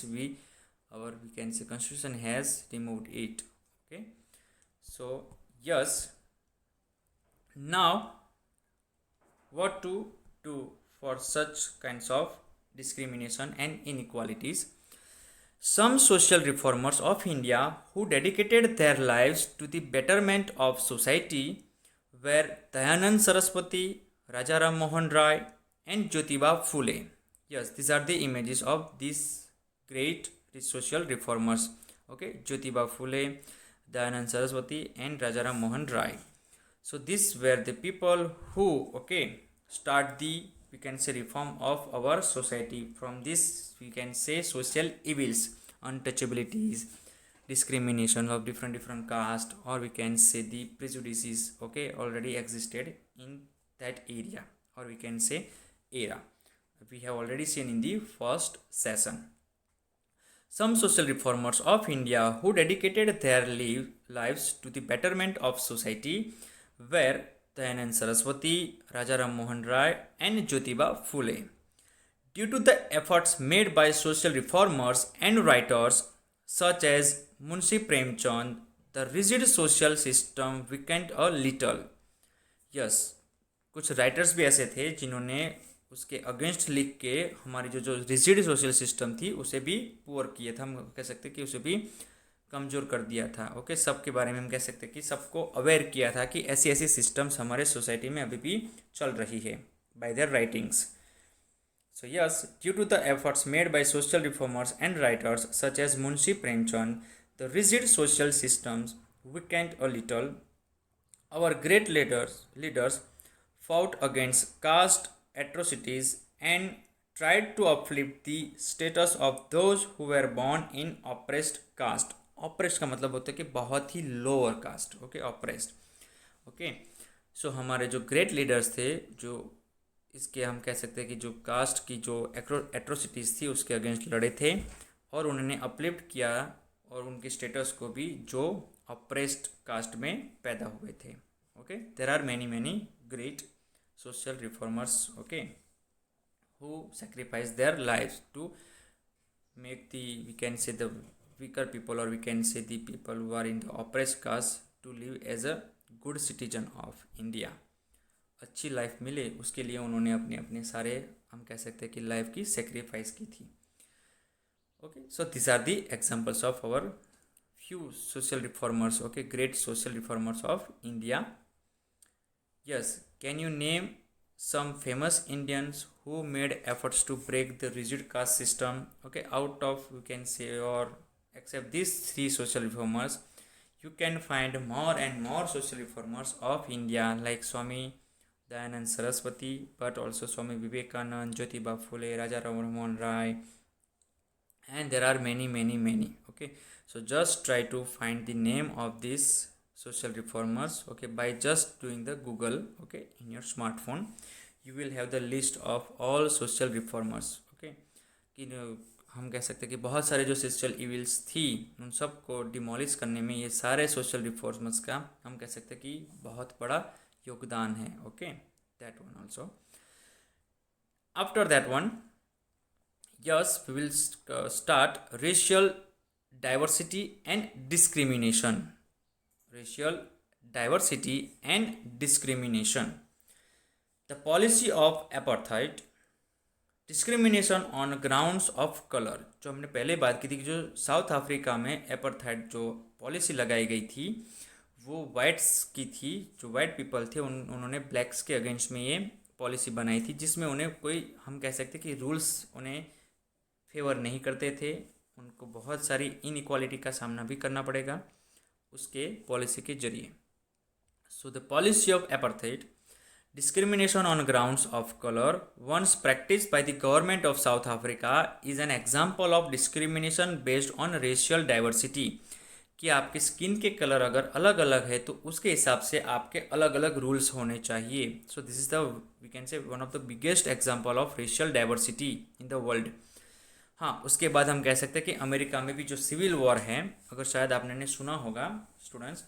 we can say constitution has removed it. Okay, so yes, now what to do for such kinds of discrimination and inequalities? Some social reformers of India who dedicated their lives to the betterment of society were Dayanand Saraswati, Raja Ram Mohan Rai, and Jyotiba Phule. Yes, these are the images of these great social reformers. Okay, Jyotiba Phule, Dayanand Saraswati, and Raja Ram Mohan Rai. So these were the people who start the, we can say, reform of our society. From this we can say social evils, untouchabilities, discrimination of different caste, or we can say the prejudices already existed in that area, or we can say era. We have already seen in the first session. Some social reformers of India who dedicated their lives to the betterment of society were Dayanand Saraswati, Raja Ram Mohan Rai, and Jyotiba Phule. Due to the efforts made by social reformers and writers such as Munshi Premchand, the rigid social system weakened a little. Yes, कुछ writers भी ऐसे थे जिन्होंने उसके against लिख के हमारी जो रिजिड सोशल सिस्टम थी उसे भी पुअर किया था, हम कह सकते कि उसे भी कमज़ोर कर दिया था. ओके, सबके बारे में हम कह सकते कि सबको अवेयर किया था कि ऐसी ऐसी सिस्टम्स हमारे सोसाइटी में अभी भी चल रही है bye there writings. So yes, due to the efforts made by social reformers and writers such as Munshi Premchand, the rigid social systems weakened a little. Our great leaders fought against caste atrocities and tried to uplift the status of those who were born in oppressed caste. Oppressed का मतलब होता है कि बहुत ही lower caste. Okay, oppressed. Okay, so हमारे जो great leaders थे, जो इसके हम कह सकते हैं कि जो कास्ट की जो एट्रोसिटीज़ थी उसके अगेंस्ट लड़े थे और उन्होंने अपलिफ्ट किया और उनके स्टेटस को भी जो अप्रेस्ड कास्ट में पैदा हुए थे. Okay, there are many great social reformers who sacrificed their lives to make the, we can say, the weaker people, or we can say the people who are in the oppressed caste, to live as a good citizen of India. अच्छी life मिले उसके लिए उन्होंने अपने अपने सारे, हम कह सकते हैं कि लाइफ की सेक्रीफाइस की थी. Okay, so this are the examples of our few social reformers, great social reformers of India. Yes, can you name some famous Indians who made efforts to break the rigid caste system? Out of, we can say, or except these three social reformers, you can find more and more social reformers of India like Swami Dayanand Saraswati, but also Swami Vivekanand, Jyotiba Phule, Raja Ram Mohan Rai, and there are many. Okay, so just try to find the name of these social reformers by just doing the Google in your smartphone. You will have the list of all social reformers. कि हम कह सकते हैं कि बहुत सारे जो social evils थी उन सब को डिमोलिश करने में ये सारे सोशल रिफॉर्मर्स का हम कह सकते हैं कि बहुत बड़ा योगदान है. Okay, that one also. After that one, yes, we will start racial diversity and discrimination. Racial diversity and discrimination. The policy of apartheid, discrimination on grounds of colour. जो हमने पहले बात की थी कि जो साउथ अफ्रीका में एपार्थाइड जो पॉलिसी लगाई गई थी वो वाइट्स की थी. जो वाइट पीपल थे उन्होंने ब्लैक्स के अगेंस्ट में ये पॉलिसी बनाई थी, जिसमें उन्हें कोई, हम कह सकते कि रूल्स उन्हें फेवर नहीं करते थे. उनको बहुत सारी इनइक्वालिटी का सामना भी करना पड़ेगा उसके पॉलिसी के जरिए. So the policy of apartheid, discrimination on grounds of color, once practiced by the government of South Africa, is an example of discrimination based on racial diversity. कि आपके स्किन के कलर अगर अलग अलग है तो उसके हिसाब से आपके अलग अलग रूल्स होने चाहिए. So this is the, we can say, one of the biggest example of racial diversity in the world. हाँ, उसके बाद हम कह सकते हैं कि अमेरिका में भी जो सिविल वॉर है, अगर शायद आपने सुना होगा स्टूडेंट्स,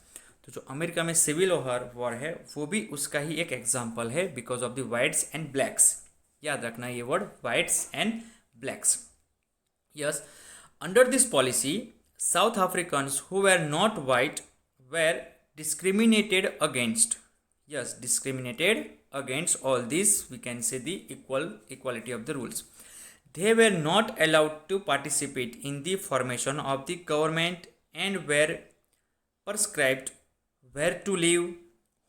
तो जो अमेरिका में सिविल वॉर है वो भी उसका ही एक एग्जाम्पल है, because of the whites and blacks. याद रखना ये word, whites and blacks. Yes, under this policy South Africans who were not white were discriminated against. Yes, discriminated against. All this we can say the equality of the rules. They were not allowed to participate in the formation of the government and were prescribed where to live,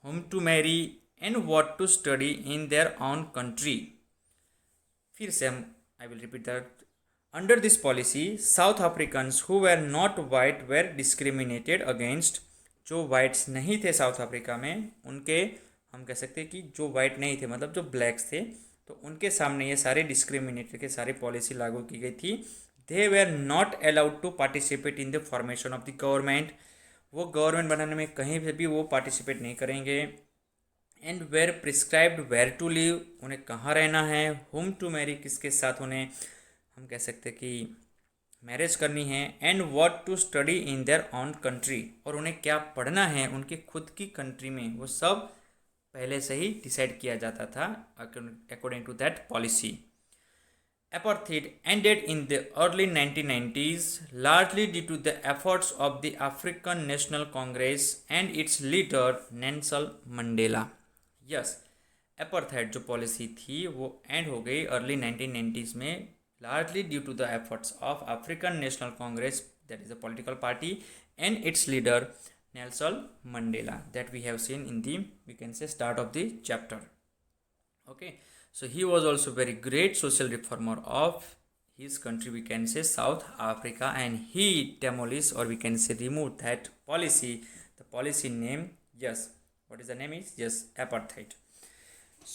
whom to marry and what to study in their own country. फिर से हम I will repeat that. Under this policy, South Africans who were not white were discriminated against. जो whites नहीं थे south Africa में, उनके हम कह सकते हैं कि जो वाइट नहीं थे मतलब जो ब्लैक्स थे, तो उनके सामने ये सारे डिस्क्रिमिनेटेड के सारी पॉलिसी लागू की गई थी. They were not allowed to participate in the formation of the government. वो गवर्नमेंट बनाने में कहीं से भी वो पार्टिसिपेट नहीं करेंगे. And were prescribed where to live, उन्हें कहाँ रहना है. हुम टू मैरी, किसके साथ उन्हें हम कह सकते हैं कि मैरिज करनी है. And what to study in their own country, और उन्हें क्या पढ़ना है उनके खुद की कंट्री में, वो सब पहले से ही डिसाइड किया जाता था according to that policy. Apartheid ended in the early 1990s largely due to the efforts of the African National Congress and its leader Nelson Mandela. Yes, apartheid जो पॉलिसी थी वो एंड हो गई अर्ली 1990s में, largely due to the efforts of African National Congress, that is a political party, and its leader Nelson Mandela, that we have seen in the, we can say, start of the chapter. Okay, so he was also very great social reformer of his country, we can say South Africa, and he demolished, or we can say removed, that policy. The policy name, yes, what is the name is, yes, apartheid.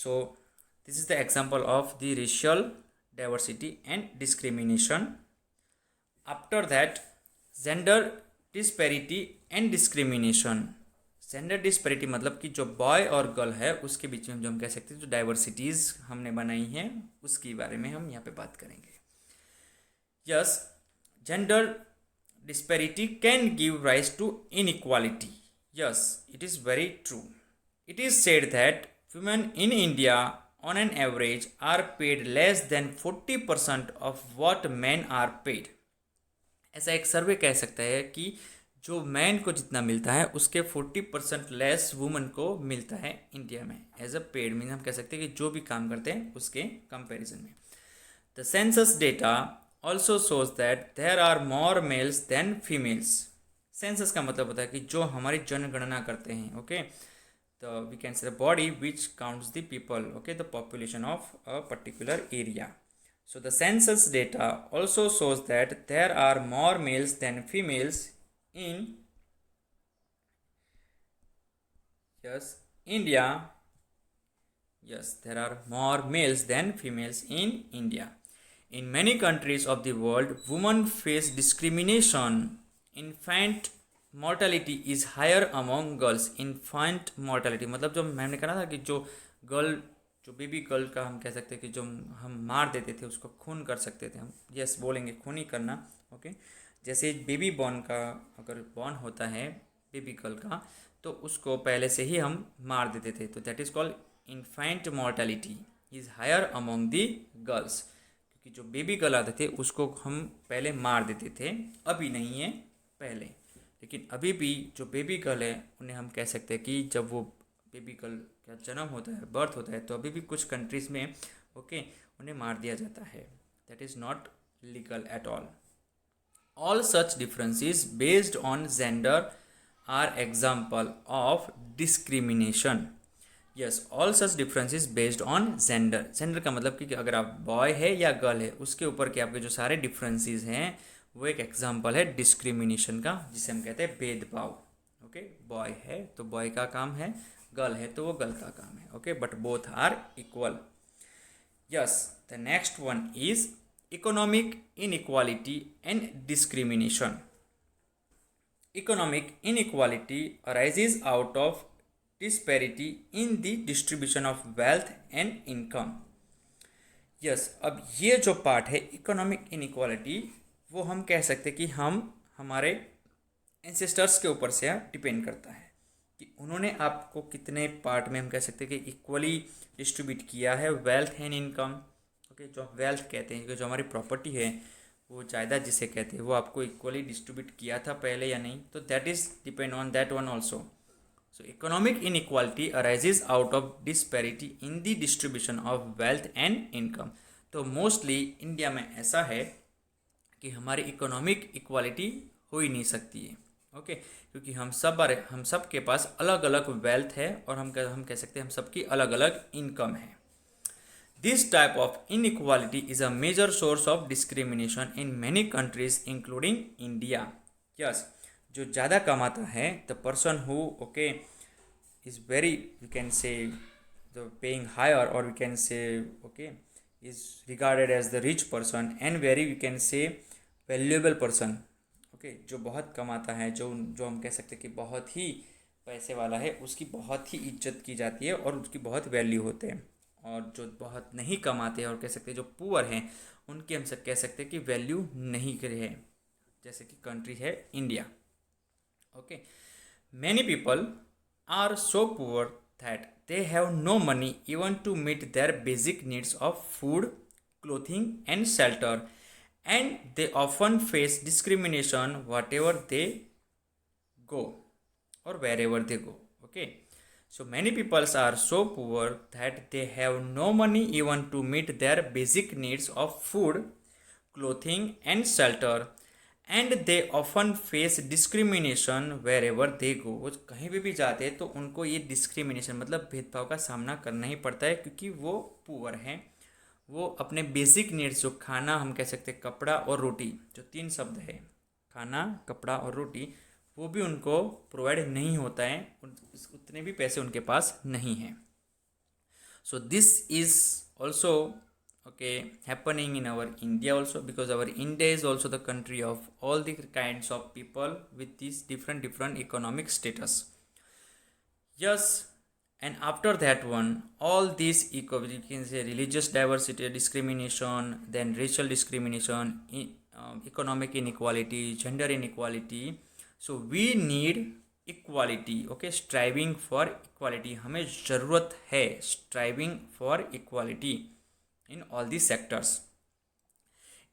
So this is the example of the racial diversity and discrimination. After that, gender disparity and discrimination. Gender disparity मतलब कि जो boy और girl है उसके बीच में जो हम कह सकते हैं जो डाइवर्सिटीज़ हमने बनाई हैं उसके बारे में हम यहाँ पे बात करेंगे. Yes, gender disparity can give rise to inequality. Yes, it is very true. It is said that women in India on an average are paid less than 40% of what men are paid. ऐसा एक सर्वे कह सकता है कि जो man को जितना मिलता है उसके 40% लेस वुमन को मिलता है इंडिया में एज अ पेड. मीन हम कह सकते हैं कि जो भी काम करते हैं उसके कंपैरिजन में. The census data also shows that there are more males than females. Census का मतलब होता है कि जो हमारी जनगणना करते हैं. Okay, we can say the body which counts the people, okay, the population of a particular area. So the census data also shows that there are more males than females in India. Yes, there are more males than females in India. In many countries of the world, women face discrimination. Infant mortality is higher among girls. Infant mortality मतलब जो मैंने कहा था कि जो girl, जो baby girl का हम कह सकते हैं कि जो हम मार देते थे उसको खून कर सकते थे हम. यस, बोलेंगे खून ही करना. ओके, जैसे बेबी बॉर्न का अगर बॉर्न होता है बेबी गर्ल का तो उसको पहले से ही हम मार देते थे, तो that is called infant mortality is higher among the girls. क्योंकि जो बेबी गर्ल आते थे उसको हम पहले मार देते थे, अभी नहीं है पहले. लेकिन अभी भी जो बेबी गर्ल है उन्हें हम कह सकते हैं कि जब वो बेबी गर्ल का जन्म होता है, बर्थ होता है, तो अभी भी कुछ कंट्रीज़ में ओके उन्हें मार दिया जाता है. That is not legal at all. All such differences based on gender are example of discrimination. Yes, all such differences based on gender. Gender का मतलब कि अगर आप बॉय है या गर्ल है उसके ऊपर के आपके जो सारे डिफरेंसेस हैं वो एक एग्जाम्पल है डिस्क्रिमिनेशन का, जिसे हम कहते हैं भेदभाव. ओके, बॉय है तो बॉय का काम है, गर्ल है तो वो गर्ल का काम है. Okay, but both are equal. Yes, the next one is economic inequality and discrimination. Economic inequality arises out of disparity in the distribution of wealth and income. Yes, अब ये जो पार्ट है इकोनॉमिक इनइक्वालिटी वो हम कह सकते हैं कि हम हमारे एंसेस्टर्स के ऊपर से डिपेंड करता है कि उन्होंने आपको कितने पार्ट में हम कह सकते हैं कि इक्वली डिस्ट्रीब्यूट किया है वेल्थ एंड इनकम. ओके, जो वेल्थ कहते हैं कि जो हमारी प्रॉपर्टी है वो जायदाद जिसे कहते हैं वो आपको इक्वली डिस्ट्रीब्यूट किया था पहले या नहीं, तो that is depend on that one also. So economic inequality arises out of disparity in the distribution of wealth and income. तो मोस्टली इंडिया में ऐसा है कि हमारी इकोनॉमिक इक्वालिटी हो ही नहीं सकती है. ओके क्योंकि हम सब के पास अलग अलग वेल्थ है और हम कह सकते हैं हम सबकी अलग अलग इनकम है. This type of inequality is a major source of discrimination in many countries including India. Yes, जो ज़्यादा कमाता है the person who is very, we can say, the paying higher, or we can say is regarded as the rich person and very, we can say, valuable person. जो बहुत कमाता है, जो हम कह सकते हैं कि बहुत ही पैसे वाला है, उसकी बहुत ही इज्जत की जाती है और उसकी बहुत वैल्यू होते हैं. और जो बहुत नहीं कमाते हैं और कह सकते हैं जो पुअर हैं उनकी हम सब कह सकते हैं कि वैल्यू नहीं है, जैसे कि कंट्री है India. Many people are so poor that they have no money even to meet their basic needs of food, clothing and shelter, and they often face discrimination whatever they go or wherever they go. So many people are so poor that they have no money even to meet their basic needs of food, clothing and shelter, and they often face discrimination wherever they go. वो कहीं भी जाते हैं तो उनको ये discrimination मतलब भेदभाव का सामना करना ही पड़ता है क्योंकि वो पुअर हैं. वो अपने बेसिक नीड्स जो खाना हम कह सकते हैं, कपड़ा और रोटी, जो 3 शब्द है, खाना, कपड़ा और रोटी, वो भी उनको प्रोवाइड नहीं होता है, उतने भी पैसे उनके पास नहीं हैं. So this is also happening in our India also, because our India is also the country of all the kinds of people with this different economic status. Yes, and after that one, all these you can say religious diversity discrimination, then racial discrimination, economic inequality, gender inequality. So we need equality. Striving for equality, हमें ज़रूरत है striving for equality in all these sectors.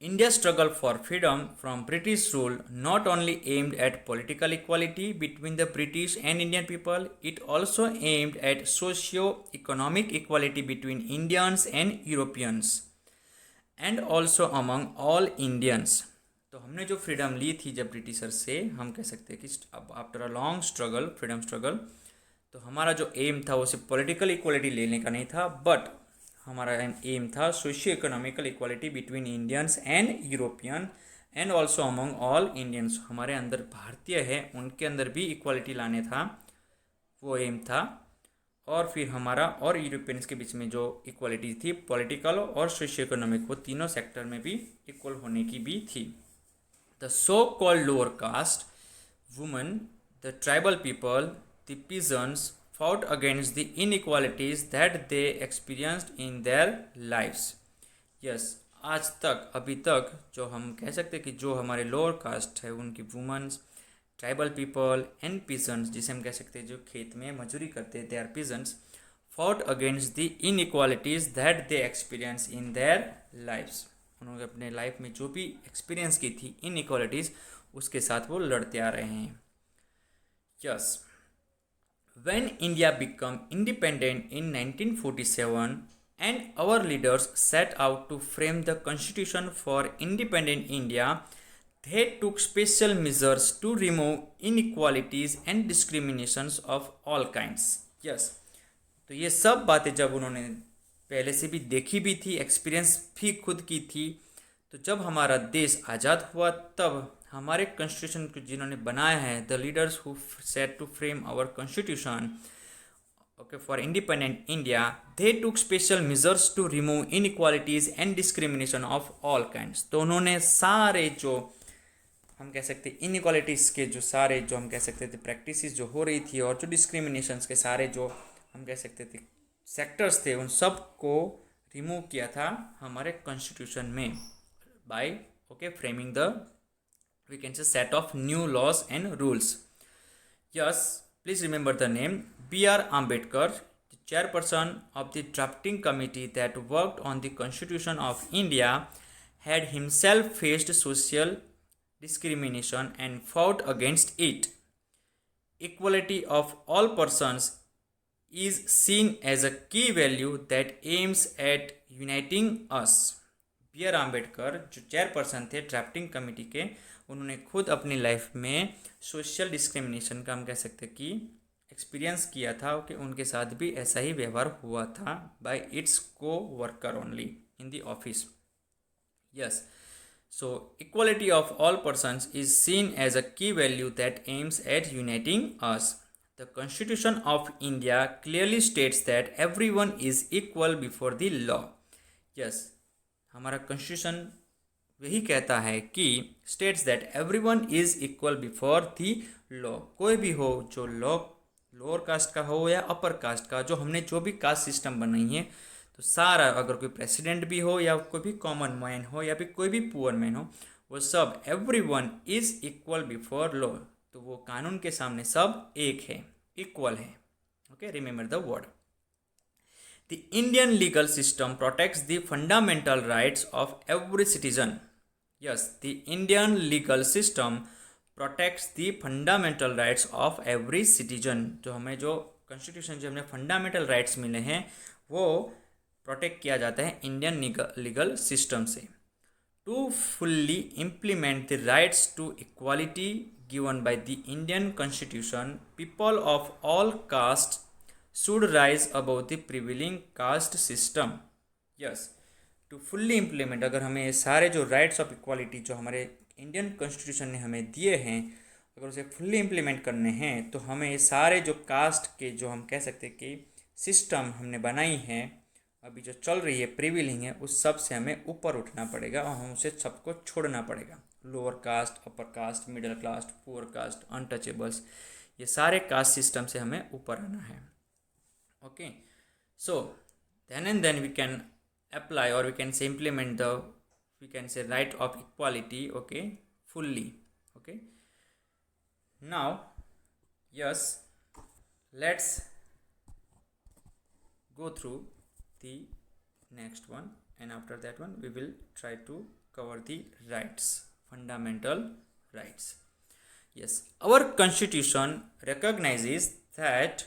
India's struggle for freedom from British rule not only aimed at political equality between the British and Indian people, it also aimed at socio-economic equality between Indians and Europeans, and also among all Indians. तो हमने जो freedom ली थी जब britisher से, हम कह सकते हैं कि अब after a long struggle, freedom struggle, तो हमारा जो एम था वो सिर्फ पॉलिटिकल इक्वालिटी लेने का नहीं था, बट हमारा एम था socio economical equality between Indians and European and also among all Indians. हमारे अंदर भारतीय है उनके अंदर भी इक्वालिटी लाने था, वो एम था. और फिर हमारा और यूरोपियंस के बीच में जो इक्वालिटी थी पॉलिटिकल और सोशियो इकोनॉमिक, वो तीनों सेक्टर में भी इक्वल होने की भी थी. The so called lower caste women, the tribal people, the pigeons fought against the inequalities that they experienced in their lives. Yes, आज तक, अभी तक जो हम कह सकते हैं कि जो हमारे लोअर कास्ट है उनकी womens, tribal people and peasants, जिसे हम कह सकते हैं जो खेत में मजदूरी करते हैं, they are peasants, fought against the inequalities that they experienced in their lives. उन्होंने अपने लाइफ में जो भी एक्सपीरियंस की थी इनइक्वालिटीज़, उसके साथ वो लड़ते आ रहे हैं. Yes. When India became independent in 1947 and our leaders set out to frame the constitution for independent India, they took special measures to remove inequalities and discriminations of all kinds. Yes, तो ये सब बातें जब उन्होंने पहले से भी देखी भी थी, एक्सपीरियंस भी खुद की थी, तो जब हमारा देश आज़ाद हुआ तब हमारे कॉन्स्टिट्यूशन को जिन्होंने बनाया है, the leaders who set to frame our constitution for independent India, they took special measures to remove inequalities and discrimination of all kinds. तो उन्होंने सारे जो हम कह सकते हैं इनइक्वालिटीज़ के जो सारे जो हम कह सकते थे प्रैक्टिसेस जो हो रही थी और जो डिस्क्रिमिनेशंस के सारे जो हम कह सकते थे सेक्टर्स थे, उन सब को रिमूव किया था हमारे कॉन्स्टिट्यूशन में by framing the we can say set of new laws and rules. Yes, please remember the name B.R. Ambedkar, the chairperson of the drafting committee that worked on the Constitution of India, had himself faced social discrimination and fought against it. Equality of all persons is seen as a key value that aims at uniting us. B R Ambedkar जो chairperson थे drafting committee के, उन्होंने खुद अपनी life में social discrimination का हम कह सकते कि एक्सपीरियंस किया था कि उनके साथ भी ऐसा ही व्यवहार हुआ था बाय इट्स को worker only in the office. Yes, so equality of all persons is seen as a key value that aims at uniting us. The Constitution of India clearly states that everyone is equal before the law. Yes, हमारा constitution वही कहता है कि states that everyone is equal before the law. कोई भी हो जो lower caste का हो या अपर कास्ट का, जो हमने जो भी कास्ट सिस्टम बनाई है, तो सारा अगर कोई प्रेसिडेंट भी हो या कोई भी कॉमन मैन हो या फिर कोई भी पुअर मैन हो, वो सब everyone is equal before law. तो वो कानून के सामने सब एक है, इक्वल है. Okay, remember the word. The Indian legal system protects the fundamental rights of every citizen. Yes, the Indian legal system protects the fundamental rights of every citizen. जो हमें जो कॉन्स्टिट्यूशन जो हमें फंडामेंटल राइट्स मिले हैं वो protect किया जाता है इंडियन लीगल सिस्टम से. To fully implement the rights to equality given by the Indian constitution, people of all caste should rise above the prevailing caste system. Yes, to fully implement, अगर हमें ये सारे जो rights of equality जो हमारे Indian constitution ने हमें दिए हैं, अगर उसे फुल्ली इम्प्लीमेंट करने हैं तो हमें ये सारे जो कास्ट के जो हम कह सकते हैं कि सिस्टम हमने बनाई है, अभी जो चल रही है प्रिविलिंग है, उस सब से हमें ऊपर उठना पड़ेगा और हम उसे सबको छोड़ना पड़ेगा. Lower caste, upper caste, middle caste, poor caste, untouchables, ये सारे कास्ट सिस्टम से हमें ऊपर आना है. Okay, so then and then we can apply or we can say implement the we can say right of equality. Okay, fully. Okay, now yes, let's go through the next one, and after that one we will try to cover the rights, fundamental rights. Yes, our constitution recognizes that,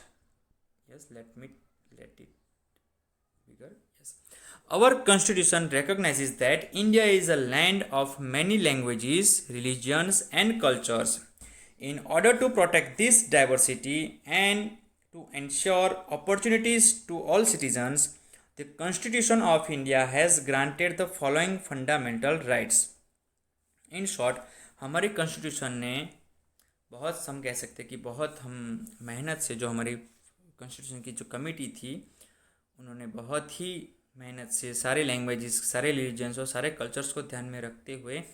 yes, let it bigger. Yes, our constitution recognizes that India is a land of many languages, religions and cultures. In order to protect this diversity and to ensure opportunities to all citizens, the Constitution of India has granted the following fundamental rights. In short, हमारी constitution ने बहुत, हम कह सकते हैं कि बहुत हम मेहनत से, जो हमारी कॉन्स्टिट्यूशन की जो कमेटी थी, उन्होंने बहुत ही मेहनत से सारे लैंग्वेजेस, सारे रिलीजन्स और सारे कल्चर्स को ध्यान में रखते हुए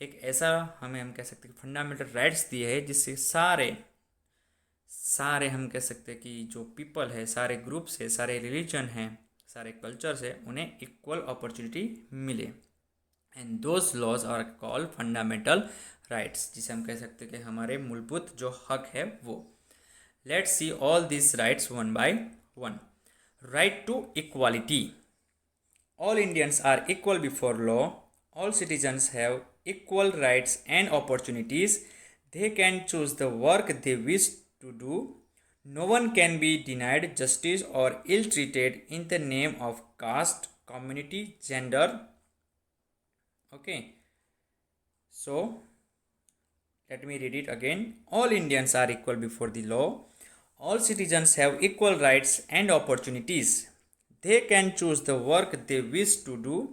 एक ऐसा हमें हम कह सकते हैं फंडामेंटल राइट्स दिए हैं जिससे सारे हम कह सकते हैं कि जो पीपल है, सारे ग्रुप्स है, सारे रिलीजन हैं, सारे कल्चर्स है, उन्हें इक्वल अपॉर्चुनिटी मिले. And those laws are called fundamental rights, जिसे हम कह सकते हैं कि हमारे मूलभूत जो हक है वो. Let's see all this rights one by one. Right to equality. All Indians are equal before law. All citizens have equal rights and opportunities. They can choose the work they wish to do. No one can be denied justice or ill-treated in the name of caste, community, gender. Okay, so let me read it again. All Indians are equal before the law. All citizens have equal rights and opportunities. They can choose the work they wish to do.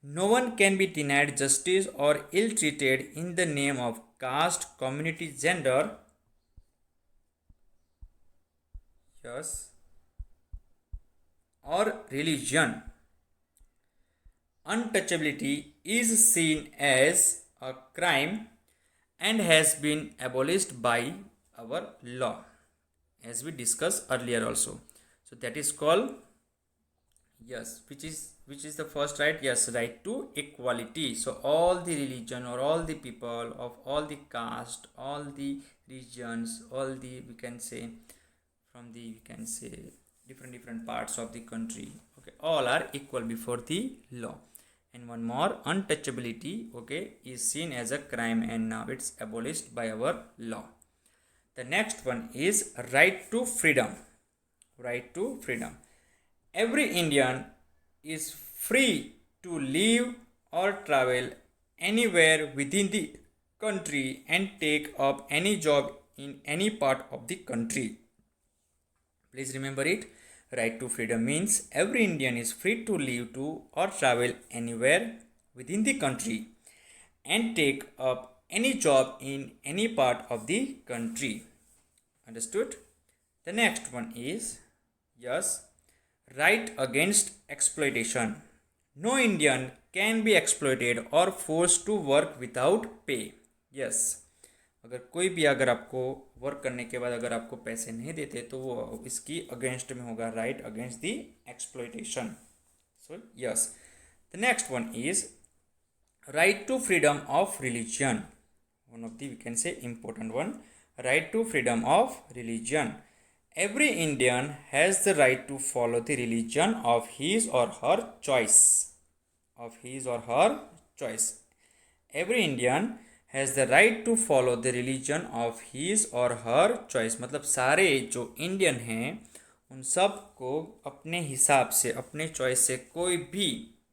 No one can be denied justice or ill-treated in the name of caste, community, gender. Yes, or religion. Untouchability is seen as a crime and has been abolished by our law, as we discussed earlier also. So that is called, yes, which is the first right? Yes, right to equality. So all the religion or all the people of all the caste, all the regions, all the, we can say, from the, we can say, different parts of the country, okay, all are equal before the law. And one more, untouchability, okay, is seen as a crime and now it's abolished by our law. The next one is right to freedom. Right to freedom. Every Indian is free to live or travel anywhere within the country and take up any job in any part of the country. Please remember it. Right to freedom means every Indian is free to live to or travel anywhere within the country and take up any job in any part of the country. Understood? The next one is, yes, right against exploitation. No Indian can be exploited or forced to work without pay. Yes, अगर कोई भी अगर आपको work करने के बाद अगर आपको पैसे नहीं देते तो वो इसकी अगेंस्ट में होगा, right against the exploitation. So yes. The next one is right to freedom of religion. One of the, we can say, important one. Right to freedom of religion. Every Indian has the right to follow the religion of his or her choice. Of his or her choice. Every Indian has the right to follow the religion of his or her choice. मतलब सारे जो Indian हैं उन सब को अपने हिसाब से, अपने चॉइस से कोई भी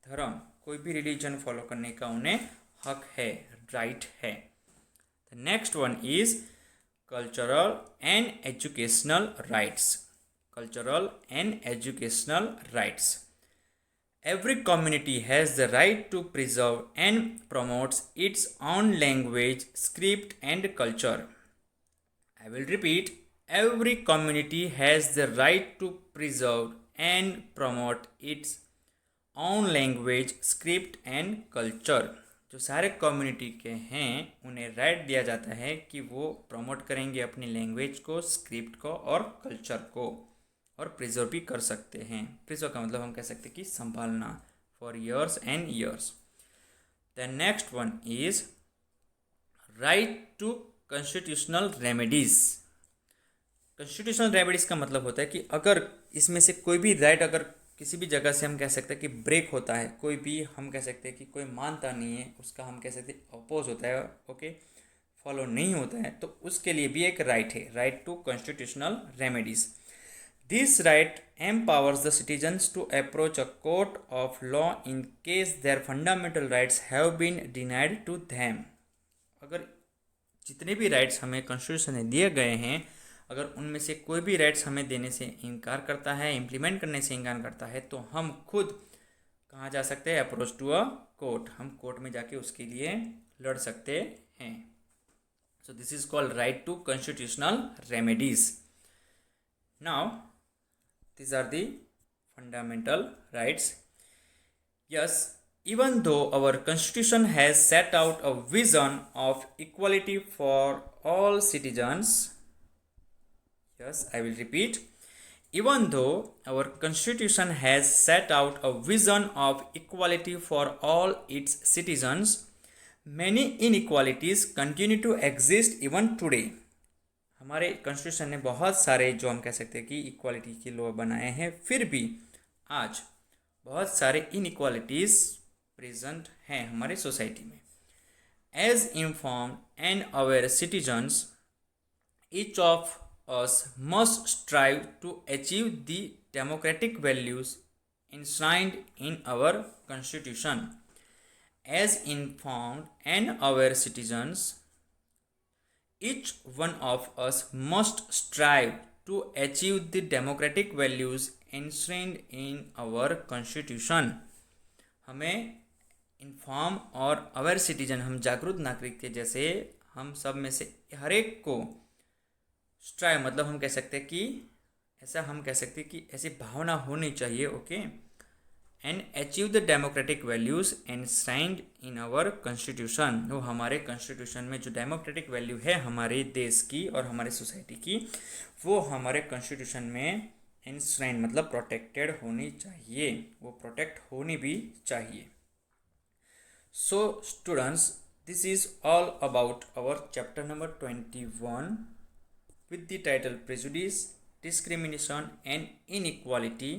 धर्म, कोई भी रिलीजन फॉलो करने का उन्हें हक है, राइट है. The next one is cultural and educational rights. Cultural and educational rights. Every community has the right to preserve and promotes its own language, script and culture. I will repeat. Every community has the right to preserve and promote its own language, script and culture. जो सारे community के हैं उन्हें right दिया जाता है कि वो प्रमोट करेंगे अपनी लैंग्वेज को, स्क्रिप्ट को और कल्चर को, और प्रिजर्व भी कर सकते हैं. प्रिजर्व का मतलब हम कह सकते हैं कि संभालना for years and years. The next one is right to constitutional remedies. Constitutional remedies का मतलब होता है कि अगर इसमें से कोई भी राइट अगर किसी भी जगह से हम कह सकते हैं कि ब्रेक होता है, कोई भी हम कह सकते हैं कि कोई मानता नहीं है, उसका हम कह सकते हैं अपोज होता है, ओके, फॉलो नहीं होता है, तो उसके लिए भी एक राइट है, right to constitutional remedies. This right empowers the citizens to approach a court of law in case their fundamental rights have been denied to them. अगर जितने भी राइट्स हमें कॉन्स्टिट्यूशन में दिए गए हैं, अगर उनमें से कोई भी राइट्स हमें देने से इनकार करता है, इम्प्लीमेंट करने से इनकार करता है, तो हम खुद कहाँ जा सकते हैं? Approach to a court. हम कोर्ट में जाके उसके लिए लड़ सकते हैं. So this is called right to constitutional remedies. Now these are the fundamental rights. Yes, even though our constitution has set out a vision of equality for all citizens, yes, I will repeat. Even though our constitution has set out a vision of equality for all its citizens, many inequalities continue to exist even today. हमारे constitution ने बहुत सारे जो हम कह सकते हैं कि इक्वालिटी के लॉ बनाए हैं, फिर भी आज बहुत सारे इनइक्वालिटीज़ प्रेजेंट हैं हमारे सोसाइटी में. As informed and aware citizens, each of us must strive to achieve the democratic values enshrined in our constitution. As informed and aware citizens, each one of us must strive to achieve the democratic values enshrined in our constitution. हमें inform और aware citizen, हम जागरूक नागरिक के जैसे हम सब में से हर एक को स्ट्राइव, मतलब हम कह सकते हैं कि ऐसा हम कह सकते हैं कि ऐसी भावना होनी चाहिए, okay, and achieve the democratic values enshrined in our constitution. वो हमारे कॉन्स्टिट्यूशन में जो डेमोक्रेटिक वैल्यू है हमारे देश की और हमारे सोसाइटी की, वो हमारे कॉन्स्टिट्यूशन में एनश्राइंड मतलब प्रोटेक्टेड होनी चाहिए, वो प्रोटेक्ट होनी भी चाहिए. So students, this is all about our chapter number 21 with the title Prejudice, Discrimination and Inequality.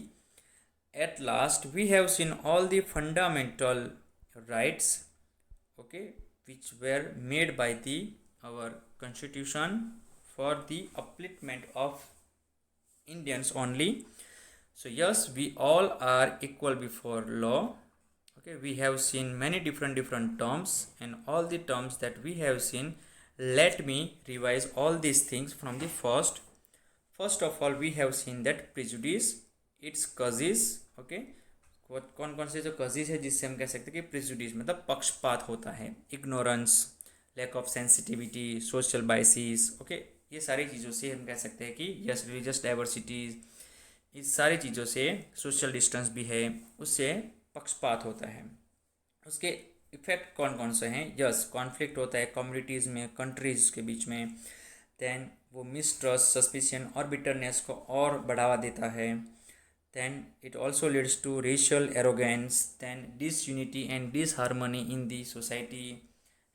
At last, we have seen all the fundamental rights, okay, which were made by the our constitution for the upliftment of Indians only. So yes, we all are equal before law. Okay, we have seen many different terms, and all the terms that we have seen, let me revise all these things from the first of all. We have seen that prejudice, its causes, okay, कौन कौन से जो causes है जिससे हम कह सकते हैं कि प्रिजुडिस मतलब पक्षपात होता है, ignorance, lack of sensitivity, social biases, okay, ये सारी चीज़ों से हम कह सकते हैं कि यस, रिलीजियस डाइवर्सिटीज, इस सारी चीज़ों से, सोशल डिस्टेंस भी है, उससे पक्षपात होता है। उसके इफेक्ट कौन कौन से हैं? यस, कॉन्फ्लिक्ट होता है कम्युनिटीज़ में, कंट्रीज़ के बीच में। देन वो मिसट्रस्ट, सस्पिशन और बिटरनेस को और बढ़ावा देता है। then it also leads to racial arrogance, then disunity and disharmony in the society,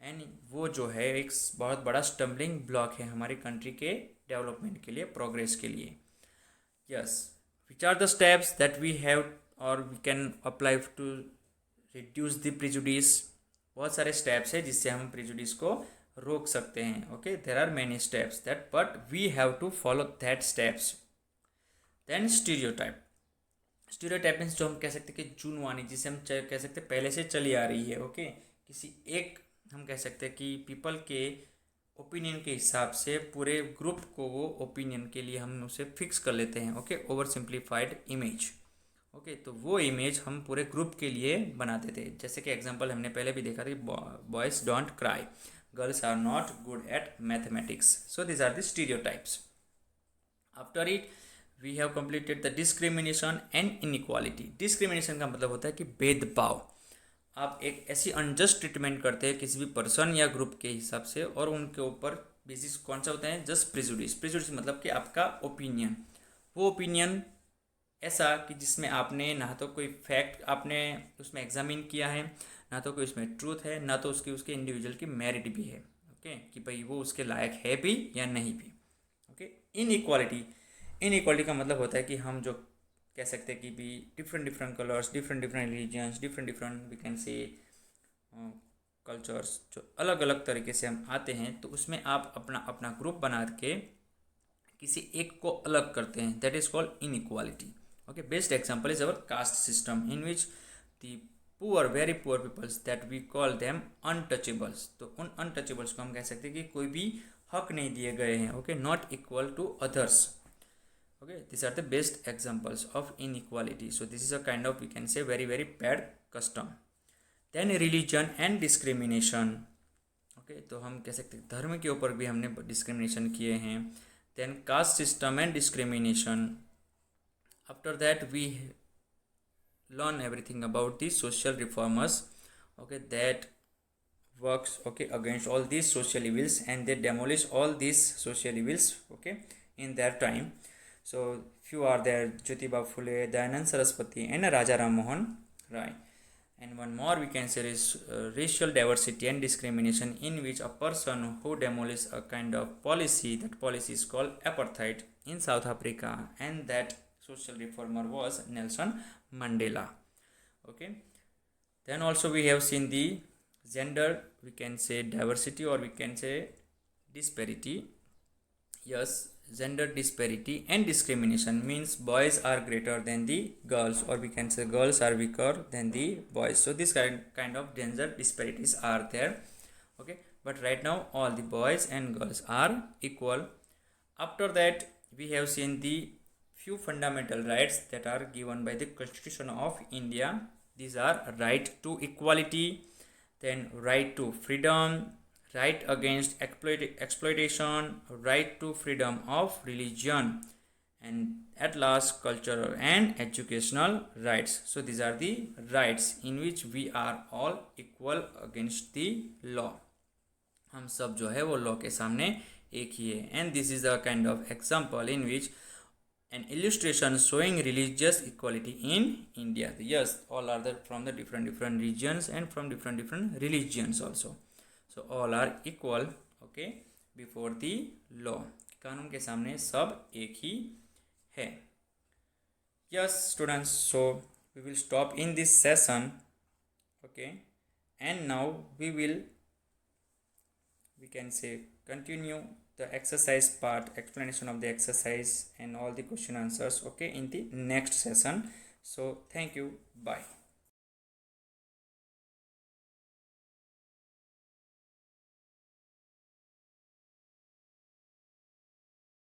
and वो जो है एक बहुत बड़ा स्टम्बलिंग ब्लॉक है हमारी कंट्री के डेवलपमेंट के लिए, प्रोग्रेस के लिए। Yes, which are the steps that we have or we can apply to reduce the prejudice? बहुत सारे स्टेप्स है जिससे हम प्रिजुडिस को रोक सकते हैं। Okay, there are many steps that, but we have to follow that steps. Then stereotype, stereotype means जो हम कह सकते हैं कि जुनवानी, जिसे हम कह सकते हैं पहले से चली आ रही है। ओके, किसी एक हम कह सकते हैं कि पीपल के ओपिनियन के हिसाब से पूरे ग्रुप को वो ओपिनियन के लिए हम उसे फिक्स कर लेते हैं। Okay, over simplified image. Okay, तो वो इमेज हम पूरे ग्रुप के लिए बनाते थे। जैसे कि एग्जांपल हमने पहले भी देखा था कि boys don't cry, girls are not good at mathematics, so this are the stereotypes. After it we have completed the discrimination and inequality. Discrimination का मतलब होता है कि भेदभाव। आप एक ऐसी अनजस्ट ट्रीटमेंट करते हैं किसी भी पर्सन या ग्रुप के हिसाब से, और उनके ऊपर बेसिस कौन सा होता है? Just prejudice. प्रिजुडिस मतलब कि आपका ओपिनियन, वो ओपिनियन ऐसा कि जिसमें आपने ना तो कोई फैक्ट आपने उसमें एग्जामिन किया है, ना तो कोई उसमें ट्रूथ है, ना तो उसके इंडिविजुअल की मेरिट भी है। ओके, कि भाई वो उसके लायक है भी या नहीं भी। ओके, इनइक्वालिटी, इनइक्वालिटी का मतलब होता है कि हम जो कह सकते हैं कि भी different colours, different religions, different we can say cultures, जो अलग अलग तरीके से हम आते हैं, तो उसमें आप अपना अपना ग्रुप बना के किसी एक को अलग करते हैं, that is called inequality. Okay, best example is our caste system in which the poor, very poor peoples, that we call them untouchables. तो उन अनटचेबल्स को हम कह सकते हैं कि कोई भी हक नहीं दिए गए हैं। Okay, not equal to others. Okay, these are the best examples of inequality. So this is a kind of, we can say, very bad custom. Then religion and discrimination. Okay, तो हम कह सकते हैं धर्म के ऊपर भी हमने डिस्क्रिमिनेशन किए हैं। Then caste system and discrimination. After that we learn everything about the social reformers. Okay, that works, okay, against all these social evils, and they demolish all these social evils, okay, in their time. So few are there: Jyotiba Phule, Dayanand Saraswati, and Raja Ram Mohan Rai. And one more we can say is racial diversity and discrimination, in which a person who demolish a kind of policy, that policy is called apartheid in South Africa, and that social reformer was Nelson Mandela. Okay, then also we have seen the gender, we can say diversity, or we can say disparity. Yes, gender disparity and discrimination means boys are greater than the girls, or we can say girls are weaker than the boys. So this kind of gender disparities are there. Okay, but right now all the boys and girls are equal. After that we have seen the few fundamental rights that are given by the Constitution of India. These are right to equality, then right to freedom, right against exploitation, right to freedom of religion, and at last cultural and educational rights. So these are the rights in which we are all equal against the law. हम सब जो है वो law के सामने एक ही है। And this is a kind of example in which an illustration showing religious equality in India. Yes, all are there from the different regions and from different religions also. So all are equal, okay, before the law. कानून के सामने सब एक ही है। Yes, students, so we will stop in this session. Okay, And now we can say continue the exercise part, explanation of the exercise and all the question answers, okay, in the next session. So thank you, bye.